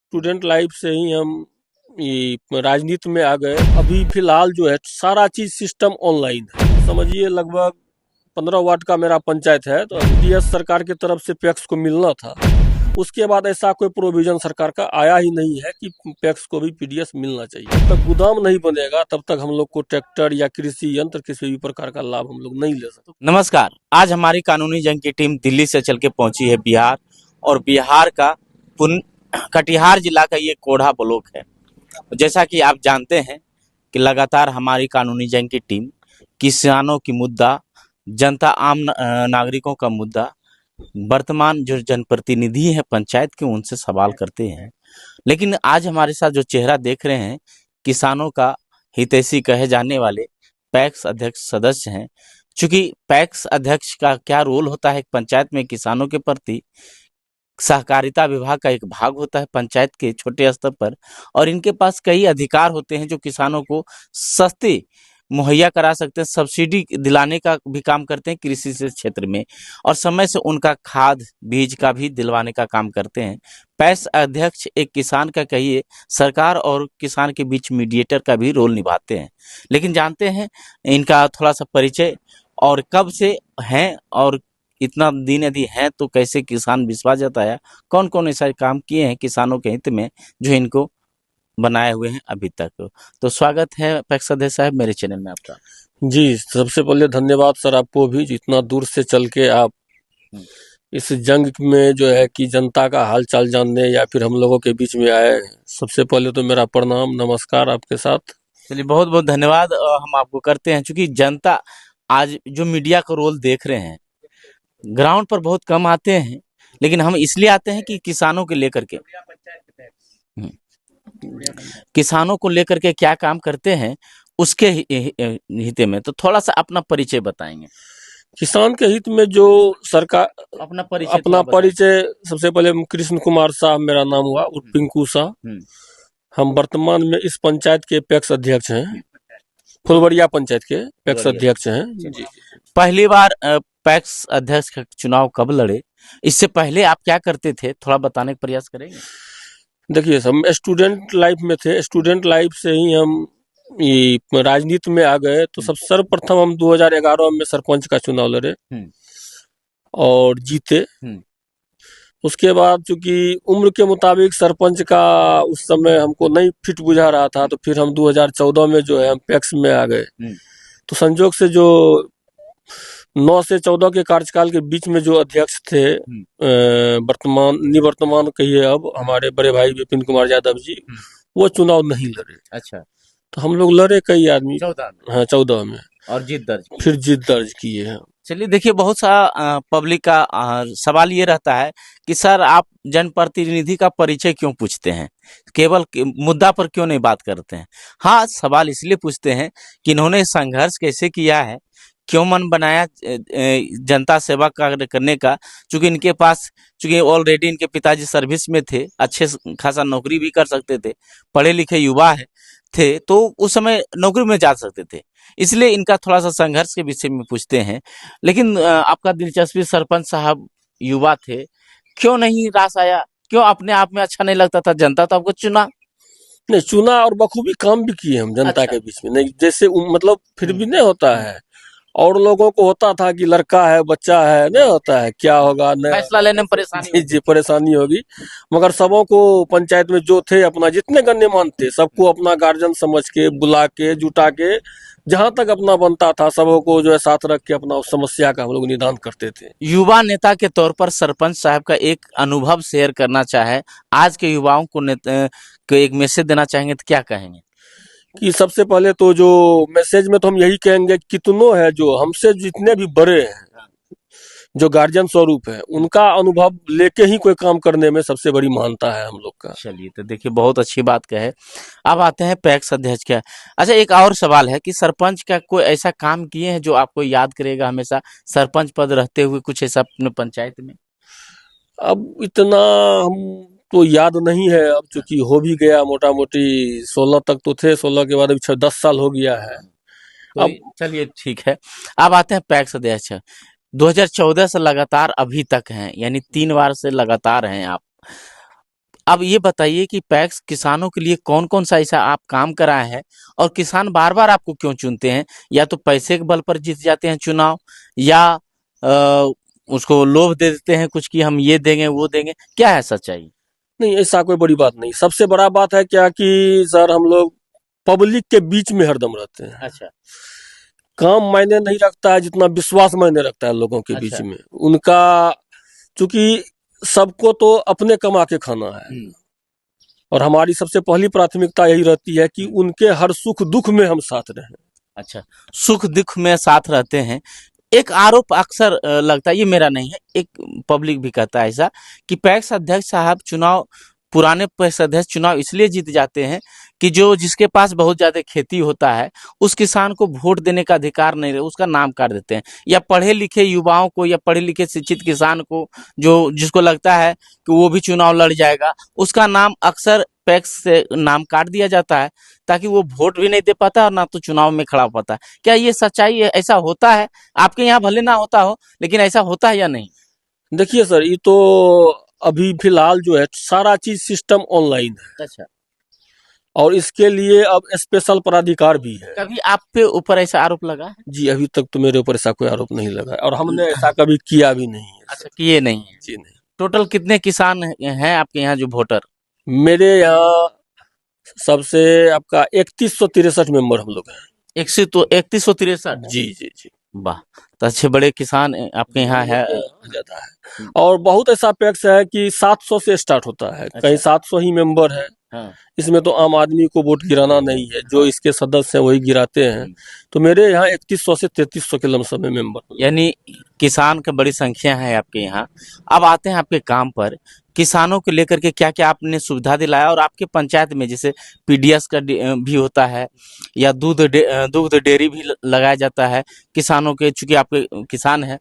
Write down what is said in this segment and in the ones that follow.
Student life से ही हम ये राजनीति में आ गए। अभी फिलहाल जो है सारा चीज सिस्टम ऑनलाइन है। समझिए लगभग 15 वार्ड का मेरा पंचायत है, तो पीडीएस सरकार की तरफ से पैक्स को मिलना था। उसके बाद ऐसा कोई प्रोविजन सरकार का आया ही नहीं है कि पैक्स को भी पीडीएस मिलना चाहिए। जब तक गोदाम नहीं बनेगा तब तक हम लोग को ट्रैक्टर या कृषि यंत्र किसी भी प्रकार का लाभ हम लोग नहीं ले सकते। नमस्कार। आज हमारी कानूनी जंग की टीम दिल्ली से चल के पहुंची है बिहार, और बिहार का कटिहार जिला का ये कोढ़ा ब्लॉक है। जैसा कि आप जानते हैं कि लगातार हमारी कानूनी जंग की टीम किसानों की मुद्दा, जनता आम नागरिकों का मुद्दा, वर्तमान जो जनप्रतिनिधि हैं पंचायत के, उनसे सवाल करते हैं। लेकिन आज हमारे साथ जो चेहरा देख रहे हैं, किसानों का हितैषी कहे जाने वाले पैक्स अध्यक्ष सदस्य हैं। चूंकि पैक्स अध्यक्ष का क्या रोल होता है एक पंचायत में किसानों के प्रति, सहकारिता विभाग का एक भाग होता है पंचायत के छोटे स्तर पर, और इनके पास कई अधिकार होते हैं जो किसानों को सस्ते मुहैया करा सकते हैं, सब्सिडी दिलाने का भी काम करते हैं कृषि से क्षेत्र में, और समय से उनका खाद बीज का भी दिलवाने का काम करते हैं। पैक्स अध्यक्ष एक किसान का कहिए सरकार और किसान के बीच मीडिएटर का भी रोल निभाते हैं। लेकिन जानते हैं इनका थोड़ा सा परिचय, और कब से हैं, और इतना दिन यदि हैं तो कैसे किसान विश्वास जताया, कौन कौन ऐसा काम किए हैं किसानों के हित में जो इनको बनाए हुए हैं अभी तक। तो स्वागत है पैक्स अध्यक्ष साहब मेरे चैनल में आपका। जी, सबसे पहले धन्यवाद सर आपको भी, जितना दूर से चल के आप इस जंग में जो है कि जनता का हाल चाल जानने या फिर हम लोगों के बीच में आए। सबसे पहले तो मेरा प्रणाम नमस्कार आपके साथ। चलिए, बहुत बहुत धन्यवाद हम आपको करते हैं। चूंकि जनता आज जो मीडिया का रोल देख रहे हैं, ग्राउंड पर बहुत कम आते हैं, लेकिन हम इसलिए आते हैं कि किसानों को लेकर के किसानों को लेकर के क्या काम करते हैं उसके हित में। तो थोड़ा सा अपना परिचय बताएंगे। किसान के हित में जो सरकार अपना परिचय सबसे पहले कृष्ण कुमार शाह मेरा नाम हुआ, और पिंकू शाह। हम वर्तमान में इस पंचायत के पैक्स अध्यक्ष हैं, फुलवरिया पंचायत के पैक्स अध्यक्ष हैं। जी। पहली बार पैक्स अध्यक्ष का चुनाव कब लड़े, इससे पहले आप क्या करते थे, थोड़ा बताने का प्रयास करेंगे। देखिए, हम स्टूडेंट लाइफ में थे। स्टूडेंट लाइफ से ही हम ये राजनीति में आ गए। तो सब सर्वप्रथम हम 2011 में सरपंच का चुनाव लड़े और जीते। उसके बाद चूंकि उम्र के मुताबिक सरपंच का उस समय हमको नहीं फिट बुझा रहा था, तो फिर हम 2014 में जो है हम पैक्स में आ गए। तो संजोग से जो 9 से 14 के कार्यकाल के बीच में जो अध्यक्ष थे, निवर्तमान कहिए अब हमारे बड़े भाई विपिन कुमार यादव जी, वो चुनाव नहीं लड़े। अच्छा। तो हम लोग लड़े कई आदमी 14 में, और जीत दर्ज किए हैं। चलिए, देखिए, बहुत सा पब्लिक का सवाल ये रहता है कि सर आप जनप्रतिनिधि का परिचय क्यों पूछते हैं, केवल मुद्दा पर क्यों नहीं बात करते हैं। हाँ, सवाल इसलिए पूछते हैं कि इन्होंने संघर्ष कैसे किया है, क्यों मन बनाया जनता सेवा करने का। चूंकि ऑलरेडी इनके पिताजी सर्विस में थे, अच्छे खासा नौकरी भी कर सकते थे, पढ़े लिखे युवा थे, तो उस समय नौकरी में जा सकते थे, इसलिए इनका थोड़ा सा संघर्ष के विषय में पूछते हैं। लेकिन आपका दिलचस्पी, सरपंच साहब युवा थे, क्यों नहीं रास आया, क्यों अपने आप में अच्छा नहीं लगता था, जनता तो आपको चुना और बखूबी काम भी किए हम जनता के बीच में। नहीं जैसे मतलब फिर भी नहीं होता है, और लोगों को होता था कि लड़का है, बच्चा है, नहीं होता है, क्या होगा, फैसला लेने में परेशानी जी परेशानी होगी। मगर सबों को पंचायत में जो थे, अपना जितने गण्यमान्य थे सबको अपना गार्जियन समझ के, बुला के, जुटा के, जहां तक अपना बनता था सबों को जो है साथ रख के अपना उस समस्या का हम लोग निदान करते थे। युवा नेता के तौर पर सरपंच साहब का एक अनुभव शेयर करना चाहे, आज के युवाओं को एक मैसेज देना चाहेंगे तो क्या कहेंगे। कि सबसे पहले तो जो मैसेज में तो हम यही कहेंगे, कितनों है जो हमसे जितने भी बड़े हैं, जो गार्जियन स्वरूप है, उनका अनुभव लेके ही कोई काम करने में सबसे बड़ी महानता है हम लोग का। चलिए, तो देखिए, बहुत अच्छी बात कहे। अब आते हैं पैक्स अध्यक्ष का। अच्छा, एक और सवाल है कि सरपंच का कोई ऐसा काम किए हैं जो आपको याद करेगा हमेशा, सरपंच पद रहते हुए कुछ ऐसा अपने पंचायत में। अब इतना हम तो याद नहीं है, अब चूंकि हो भी गया, मोटा मोटी 16 तक तो थे, 16 के बाद अभी 10 साल हो गया है। अब चलिए, ठीक है। अब आते हैं पैक्स अध्यक्ष। 2014 से लगातार अभी तक हैं, यानी 3 बार से लगातार हैं आप। अब ये बताइए कि पैक्स किसानों के लिए कौन कौन सा ऐसा आप काम कराए हैं और किसान बार बार आपको क्यों चुनते हैं? या तो पैसे के बल पर जीत जाते हैं चुनाव, या अ, उसको लोभ दे देते हैं कुछ कि हम ये देंगे वो देंगे, क्या है सच्चाई? नहीं, ऐसा कोई बड़ी बात नहीं। सबसे बड़ा बात है क्या कि सर हम लोग पब्लिक के बीच में हरदम रहते हैं। अच्छा। काम मायने नहीं रखता है जितना विश्वास मायने रखता है लोगों के बीच अच्छा। में। उनका चूंकि सबको तो अपने कमा के खाना है, और हमारी सबसे पहली प्राथमिकता यही रहती है कि उनके हर सुख दुख में हम साथ रहें। अच्छा, सुख दुख में साथ रहते हैं। एक आरोप अक्सर लगता है, ये मेरा नहीं है, एक पब्लिक भी कहता है ऐसा, कि पैक्स अध्यक्ष साहब चुनाव, पुराने पैक्स अध्यक्ष चुनाव इसलिए जीत जाते हैं कि जो जिसके पास बहुत ज्यादा खेती होता है उस किसान को वोट देने का अधिकार नहीं रहे, उसका नाम काट देते हैं। या पढ़े लिखे युवाओं को या पढ़े लिखे शिक्षित किसान को, जो जिसको लगता है कि वो भी चुनाव लड़ जाएगा, उसका नाम अक्सर पैक्स से नाम काट दिया जाता है, ताकि वो वोट भी नहीं दे पाता और ना तो चुनाव में खड़ा हो पाता है। क्या ये सच्चाई है, ऐसा होता है? आपके यहाँ भले ना होता हो, लेकिन ऐसा होता है या नहीं? देखिए सर, ये तो अभी फिलहाल जो है सारा चीज सिस्टम ऑनलाइन है, अच्छा। और इसके लिए अब स्पेशल प्राधिकार भी है। कभी आप पे ऊपर ऐसा आरोप लगा है? जी, अभी तक तो मेरे ऊपर ऐसा कोई आरोप नहीं लगा है, और हमने ऐसा कभी किया भी नहीं है अच्छा, सर। किए नहीं है। जी नहीं। टोटल कितने किसान हैं आपके यहाँ जो वोटर? मेरे यहाँ सबसे आपका 3163 मेंबर हम लोग हैं। 3163। जी जी जी। वाह, तो अच्छे बड़े किसान आपके यहाँ है। ज्यादा है, और बहुत ऐसा पैक्स है कि 700 से स्टार्ट होता है, कहीं 700 ही मेंबर है। हाँ। इसमें तो आम आदमी को वोट गिराना नहीं है, जो इसके सदस्य हैं वही गिराते हैं। तो मेरे यहाँ 3100 से 3300 के लमसम में मेंबर। यानी किसान का बड़ी संख्या है आपके यहाँ। अब आते हैं आपके काम पर। किसानों को लेकर के क्या क्या आपने सुविधा दिलाया, और आपके पंचायत में जैसे पीडीएस का भी होता है, या दूध डेयरी भी लगाया जाता है किसानों के, चूंकि आपके किसान हैं,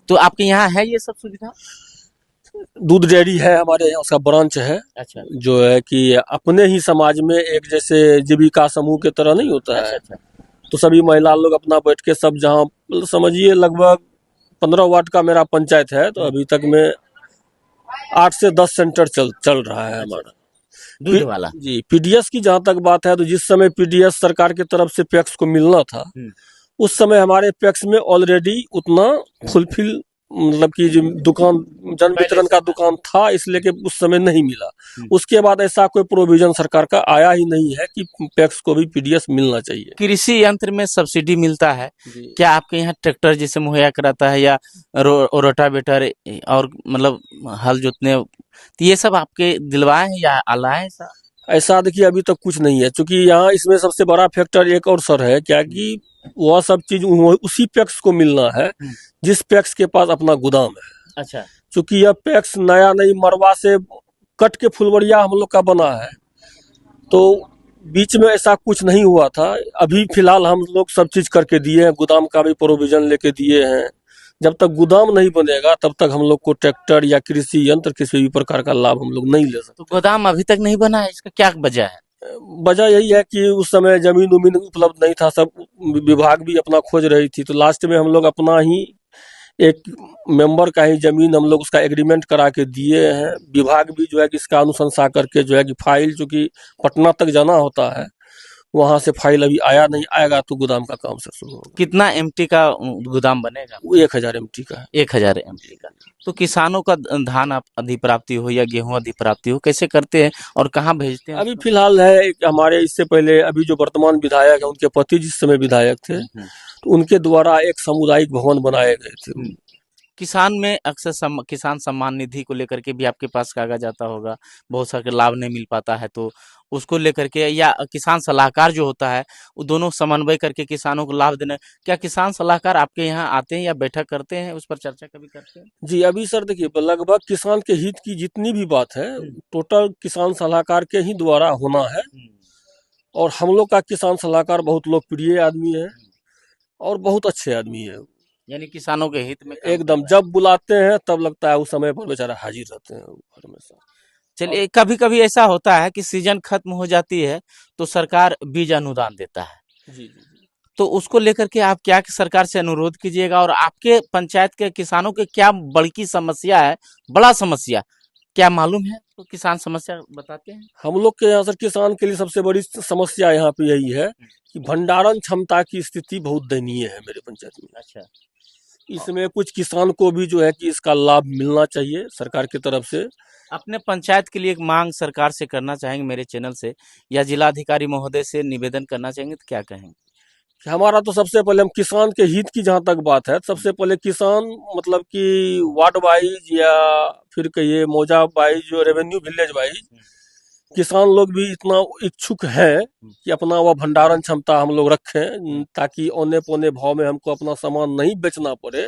तो आपके यहाँ है ये सब सुविधा? दूध डेयरी है हमारे यहाँ, उसका ब्रांच है। अच्छा। जो है कि अपने ही समाज में एक जैसे जीविका समूह के तरह नहीं होता है। अच्छा। तो सभी महिला लोग अपना बैठ के सब, जहाँ समझिए लगभग 15 वार्ड का मेरा पंचायत है, तो अभी तक में 8 से 10 सेंटर चल रहा है हमारा दूध वाला। जी। पीडीएस की जहाँ तक बात है, तो जिस समय पीडीएस सरकार की तरफ से पैक्स को मिलना था, उस समय हमारे पैक्स में ऑलरेडी उतना फुलफिल, मतलब कि जो दुकान, जन वितरण का दुकान था, इसलिए कि उस समय नहीं मिला। उसके बाद ऐसा कोई प्रोविजन सरकार का आया ही नहीं है कि पैक्स को भी पीडीएस मिलना चाहिए। कृषि यंत्र में सब्सिडी मिलता है, क्या आपके यहाँ ट्रैक्टर जैसे मुहैया कराता है, या रोटावेटर, और मतलब हल जोतने, तो ये सब आपके दिलवाए हैं या लाए हैं ऐसा? ऐसा देखिए अभी तक कुछ नहीं है, क्योंकि यहाँ इसमें सबसे बड़ा फैक्टर एक और सर है क्या कि वह सब चीज उसी पैक्स को मिलना है जिस पैक्स के पास अपना गोदाम है। अच्छा। क्योंकि यह पैक्स नया नहीं, मरवा से कट के फुलवरिया हम लोग का बना है, तो बीच में ऐसा कुछ नहीं हुआ था। अभी फिलहाल हम लोग सब चीज करके दिए हैं, गोदाम का भी प्रोविजन लेके दिए हैं। जब तक गोदाम नहीं बनेगा तब तक हम लोग को ट्रैक्टर या कृषि यंत्र किसी भी प्रकार का लाभ हम लोग नहीं ले सकते। तो गोदाम अभी तक नहीं बना है, इसका क्या वजह है? वजह यही है कि उस समय जमीन उमीन उपलब्ध नहीं था, सब विभाग भी अपना खोज रही थी, तो लास्ट में हम लोग अपना ही एक मेंबर का ही जमीन हम लोग उसका एग्रीमेंट करा के दिए हैं। विभाग भी जो है कि इसका अनुशंसा करके जो है कि फाइल, चूंकि पटना तक जाना होता है, वहां से फाइल अभी आया नहीं, आएगा तो गोदाम का काम से शुरू होगा। कितना एमटी का गोदाम बनेगा? वो 1000 MT का है। 1000 एमटी का। तो किसानों का धान अधिप्राप्ति हो या गेहूं अधिप्राप्ति हो, कैसे करते हैं और कहाँ भेजते हैं? अभी फिलहाल है हमारे, इससे पहले अभी जो वर्तमान विधायक है, उनके पति जिस समय विधायक थे, तो उनके द्वारा एक सामुदायिक भवन बनाए गए थे। किसान में अक्सर किसान सम्मान निधि को लेकर के भी आपके पास कागज आता होगा, बहुत सारे लाभ नहीं मिल पाता है, तो उसको लेकर के, या किसान सलाहकार जो होता है वो दोनों समन्वय करके किसानों को लाभ देना, क्या किसान सलाहकार आपके यहाँ आते हैं या बैठक करते हैं, उस पर चर्चा कभी करते हैं? जी अभी सर देखिए, लगभग किसान के हित की जितनी भी बात है टोटल किसान सलाहकार के ही द्वारा होना है। और हम लोग का किसान सलाहकार बहुत लोकप्रिय आदमी है और बहुत अच्छे आदमी है। यानी किसानों के हित में एकदम जब बुलाते हैं तब लगता है उस समय पर बेचारा हाजिर रहते हैं हमेशा। चलिए, कभी कभी ऐसा होता है कि सीजन खत्म हो जाती है तो सरकार बीज अनुदान देता है, जी जी। तो उसको लेकर के आप क्या सरकार से अनुरोध कीजिएगा, और आपके पंचायत के किसानों के क्या बड़ी समस्या है, बड़ा समस्या क्या मालूम है? तो किसान समस्या बताते हैं। हम लोग के यहाँ सर किसान के लिए सबसे बड़ी समस्या यहाँ पे यही है कि भंडारण क्षमता की स्थिति बहुत दयनीय है मेरे पंचायत में। अच्छा। इसमें कुछ किसान को भी जो है कि इसका लाभ मिलना चाहिए सरकार की तरफ से। अपने पंचायत के लिए एक मांग सरकार से करना चाहेंगे मेरे चैनल से, या जिलाधिकारी महोदय से निवेदन करना चाहेंगे, तो क्या कहेंगे? कि हमारा तो सबसे पहले हम किसान के हित की जहाँ तक बात है, सबसे पहले किसान मतलब कि वार्ड वाइज या फिर कहिए मौजा वाइज जो रेवेन्यू विलेज वाइज किसान लोग भी इतना इच्छुक है कि अपना वह भंडारण क्षमता हम लोग रखें, ताकि औने पौने भाव में हमको अपना सामान नहीं बेचना पड़े।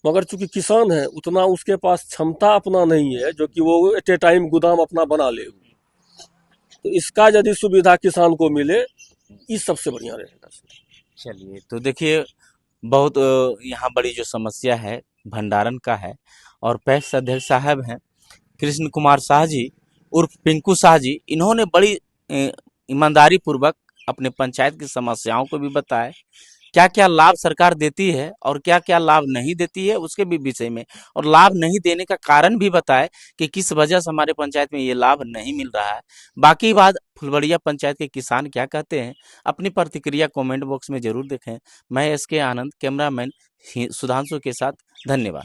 मगर चूंकि किसान है उतना उसके पास क्षमता अपना नहीं है जो कि वो एट ए टाइम गोदाम अपना बना ले। तो इसका यदि सुविधा किसान को मिले, इस सबसे बढ़िया रहेगा। चलिए, तो देखिए बहुत यहाँ बड़ी जो समस्या है भंडारण का है, और पैक्स अध्यक्ष साहब हैं कृष्ण कुमार शाह जी उर्फ पिंकू शाह जी, इन्होंने बड़ी ईमानदारी पूर्वक अपने पंचायत की समस्याओं को भी बताया, क्या क्या लाभ सरकार देती है और क्या क्या लाभ नहीं देती है उसके भी विषय में, और लाभ नहीं देने का कारण भी बताए कि किस वजह से हमारे पंचायत में ये लाभ नहीं मिल रहा है। बाकी बात फुलबड़िया पंचायत के किसान क्या कहते हैं, अपनी प्रतिक्रिया कमेंट बॉक्स में जरूर देखें। मैं एस के आनंद, कैमरामैन सुधांशु के साथ, धन्यवाद।